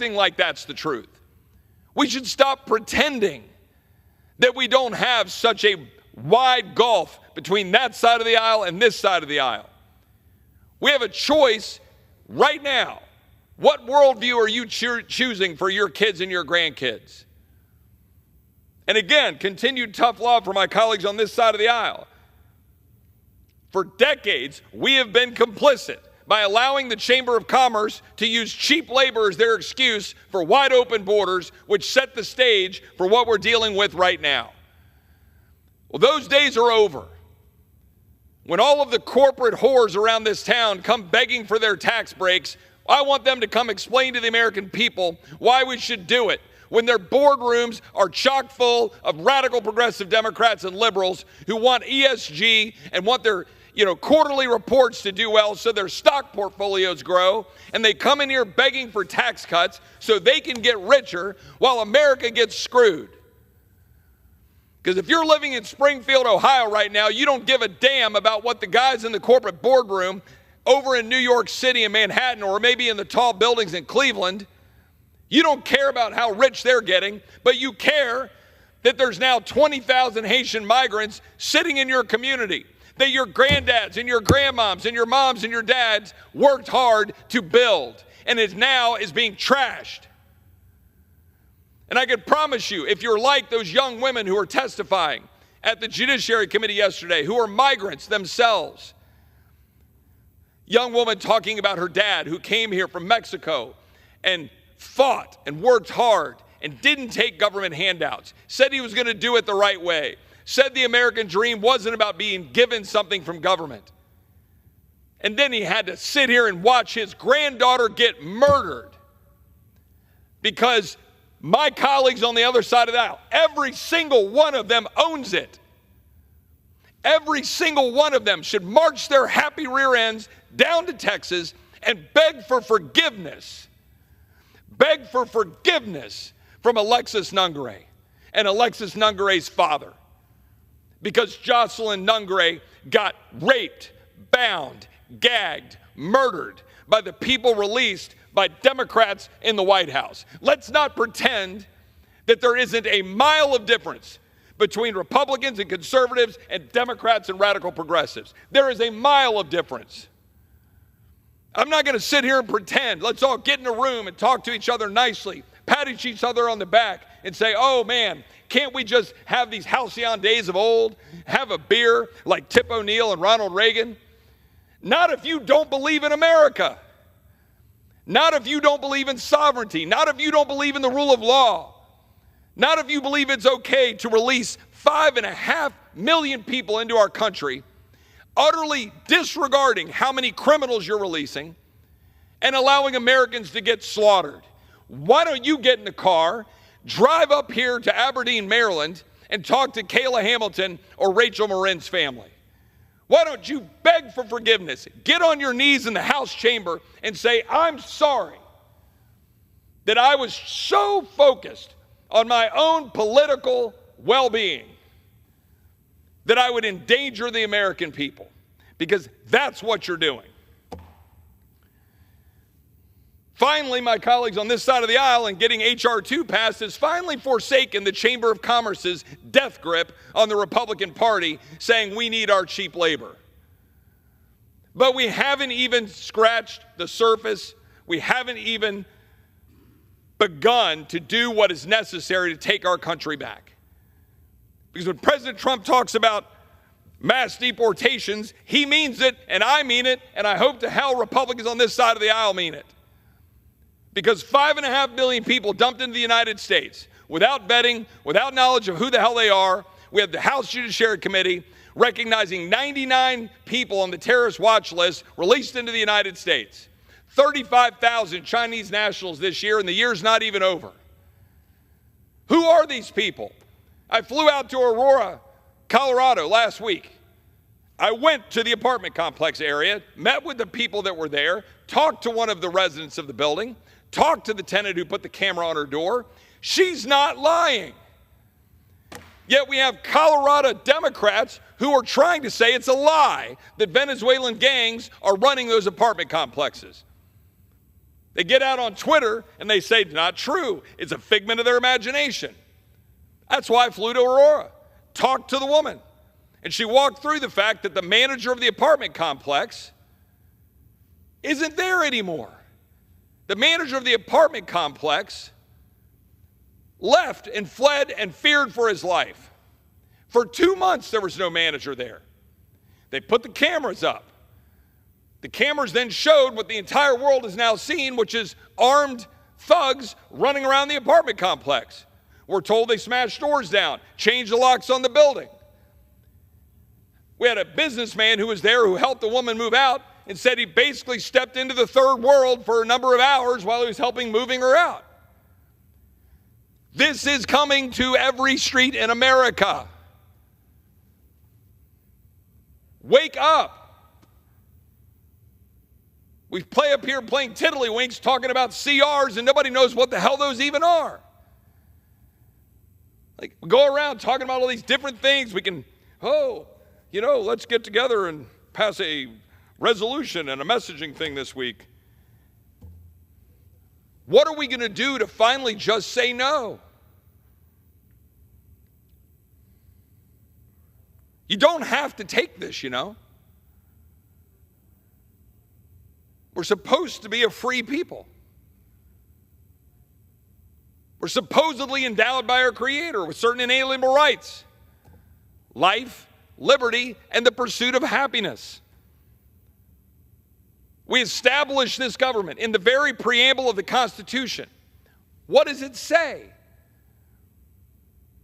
like that's the truth. We should stop pretending that we don't have such a wide gulf between that side of the aisle and this side of the aisle. We have a choice right now. What worldview are you choosing for your kids and your grandkids? And again, continued tough love for my colleagues on this side of the aisle. For decades, we have been complicit by allowing the Chamber of Commerce to use cheap labor as their excuse for wide open borders, which set the stage for what we're dealing with right now. Well, those days are over. When all of the corporate whores around this town come begging for their tax breaks, I want them to come explain to the American people why we should do it when their boardrooms are chock full of radical progressive Democrats and liberals who want ESG and want their quarterly reports to do well so their stock portfolios grow, and they come in here begging for tax cuts so they can get richer while America gets screwed. Because if you're living in Springfield, Ohio right now, you don't give a damn about what the guys in the corporate boardroom over in New York City and Manhattan, or maybe in the tall buildings in Cleveland. You don't care about how rich they're getting, but you care that there's now 20,000 Haitian migrants sitting in your community that your granddads and your grandmoms and your moms and your dads worked hard to build, and it now is being trashed. And I can promise you, if you're like those young women who are testifying at the Judiciary Committee yesterday, who are migrants themselves, young woman talking about her dad who came here from Mexico and fought and worked hard and didn't take government handouts, said he was going to do it the right way, said the American dream wasn't about being given something from government. And then he had to sit here and watch his granddaughter get murdered because my colleagues on the other side of the aisle, every single one of them owns it. Every single one of them should march their happy rear ends down to Texas and beg for forgiveness. Beg for forgiveness from Alexis Nungare and Alexis Nungare's father. Because Jocelyn Nungare got raped, bound, gagged, murdered by the people released by Democrats in the White House. Let's not pretend that there isn't a mile of difference between Republicans and conservatives and Democrats and radical progressives. There is a mile of difference. I'm not going to sit here and pretend. Let's all get in a room and talk to each other nicely, pat each other on the back and say, oh man, can't we just have these halcyon days of old, have a beer like Tip O'Neill and Ronald Reagan? Not if you don't believe in America. Not if you don't believe in sovereignty. Not if you don't believe in the rule of law. Not if you believe it's okay to release 5.5 million people into our country, utterly disregarding how many criminals you're releasing and allowing Americans to get slaughtered. Why don't you get in the car, drive up here to Aberdeen, Maryland, and talk to Kayla Hamilton or Rachel Marin's family? Why don't you beg for forgiveness? Get on your knees in the House chamber and say, I'm sorry that I was so focused on my own political well-being that I would endanger the American people, because that's what you're doing. Finally, my colleagues on this side of the aisle in getting H.R. 2 passed has finally forsaken the Chamber of Commerce's death grip on the Republican Party, saying we need our cheap labor. But we haven't even scratched the surface. We haven't even begun to do what is necessary to take our country back. Because when President Trump talks about mass deportations, he means it, and I mean it, and I hope to hell Republicans on this side of the aisle mean it. Because 5.5 million people dumped into the United States without vetting, without knowledge of who the hell they are. We have the House Judiciary Committee recognizing 99 people on the terrorist watch list released into the United States. 35,000 Chinese nationals this year, and the year's not even over. Who are these people? I flew out to Aurora, Colorado last week. I went to the apartment complex area, met with the people that were there, talked to one of the residents of the building, talked to the tenant who put the camera on her door. She's not lying. Yet we have Colorado Democrats who are trying to say it's a lie that Venezuelan gangs are running those apartment complexes. They get out on Twitter and they say, not true. It's a figment of their imagination. That's why I flew to Aurora, talked to the woman, and she walked through the fact that the manager of the apartment complex isn't there anymore. The manager of the apartment complex left and fled and feared for his life. For 2 months, there was no manager there. They put the cameras up. The cameras then showed what the entire world has now seen, which is armed thugs running around the apartment complex. We're told they smashed doors down, changed the locks on the building. We had a businessman who was there who helped the woman move out and said he basically stepped into the third world for a number of hours while he was helping moving her out. This is coming to every street in America. Wake up. We play up here playing tiddlywinks talking about CRs and nobody knows what the hell those even are. Like, we go around talking about all these different things. We can, let's get together and pass a resolution and a messaging thing this week. What are we going to do to finally just say no? You don't have to take this, you know. We're supposed to be a free people. We're supposedly endowed by our Creator with certain inalienable rights: life, liberty, and the pursuit of happiness. We established this government in the very preamble of the Constitution. What does it say?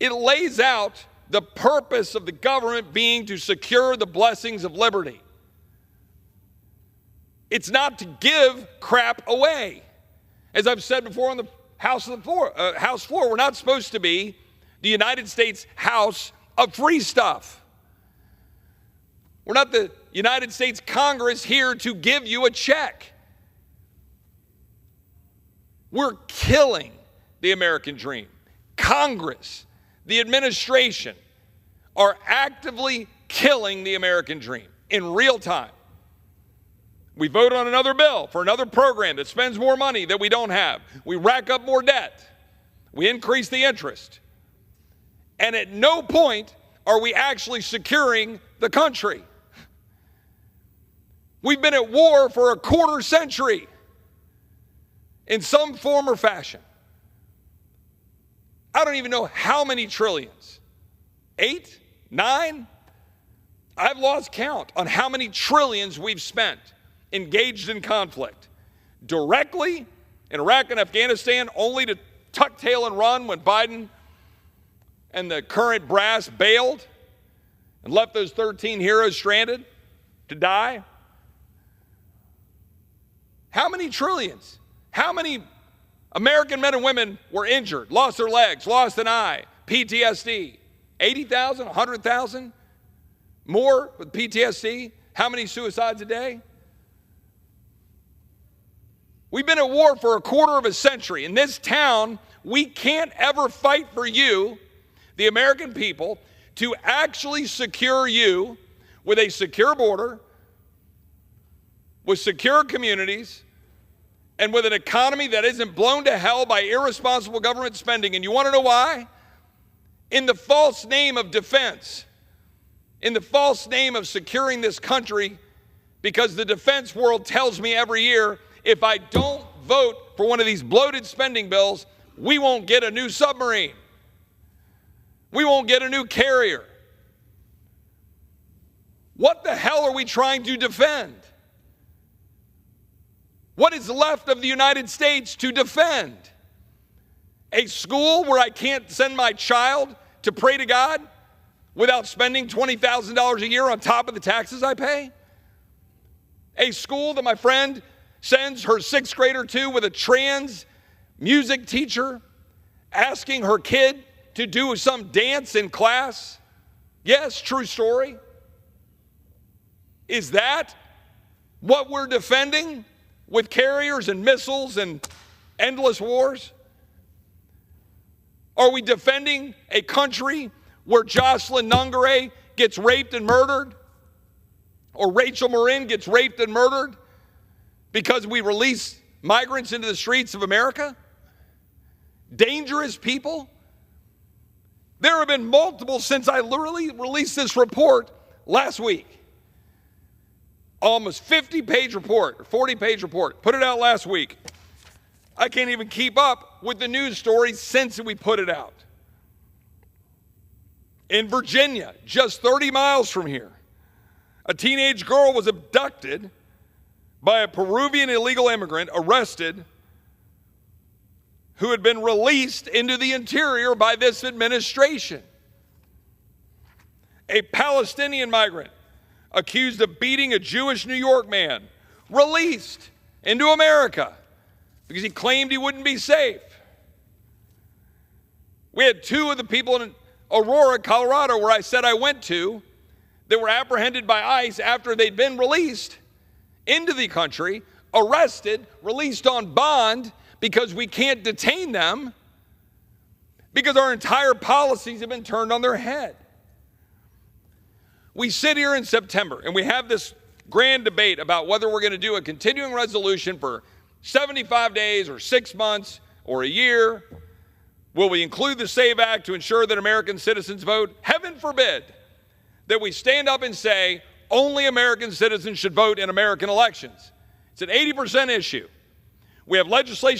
It lays out the purpose of the government being to secure the blessings of liberty. It's not to give crap away. As I've said before on the House floor, we're not supposed to be the United States House of free stuff. We're not the United States Congress here to give you a check. We're killing the American dream. Congress, the administration, are actively killing the American dream in real time. We vote on another bill for another program that spends more money that we don't have. We rack up more debt. We increase the interest. And at no point are we actually securing the country. We've been at war for a quarter century in some form or fashion. I don't even know how many trillions. 8? 9? I've lost count on how many trillions we've spent engaged in conflict. Directly in Iraq and Afghanistan, only to tuck tail and run when Biden and the current brass bailed and left those 13 heroes stranded to die. How many trillions? How many American men and women were injured, lost their legs, lost an eye, PTSD? 80,000, 100,000 more with PTSD? How many suicides a day? We've been at war for a quarter of a century. In this town, we can't ever fight for you, the American people, to actually secure you with a secure border, with secure communities, and with an economy that isn't blown to hell by irresponsible government spending. And you want to know why? In the false name of defense, in the false name of securing this country, because the defense world tells me every year, if I don't vote for one of these bloated spending bills, we won't get a new submarine. We won't get a new carrier. What the hell are we trying to defend? What is left of the United States to defend? A school where I can't send my child to pray to God without spending $20,000 a year on top of the taxes I pay? A school that my friend sends her sixth grader to with a trans music teacher asking her kid to do some dance in class? Yes, true story. Is that what we're defending with carriers and missiles and endless wars? Are we defending a country where Jocelyn Nungare gets raped and murdered? Or Rachel Marin gets raped and murdered because we release migrants into the streets of America? Dangerous people? There have been multiple since I literally released this report last week. Almost 50-page report, or 40-page report. Put it out last week. I can't even keep up with the news stories since we put it out. In Virginia, just 30 miles from here, a teenage girl was abducted by a Peruvian illegal immigrant, arrested, who had been released into the interior by this administration. A Palestinian migrant accused of beating a Jewish New York man, released into America because he claimed he wouldn't be safe. We had two of the people in Aurora, Colorado, where I said I went to, that were apprehended by ICE after they'd been released into the country, arrested, released on bond because we can't detain them because our entire policies have been turned on their head. We sit here in September and we have this grand debate about whether we're going to do a continuing resolution for 75 days or 6 months or a year. Will we include the SAVE Act to ensure that American citizens vote? Heaven forbid that we stand up and say only American citizens should vote in American elections. It's an 80% issue. We have legislation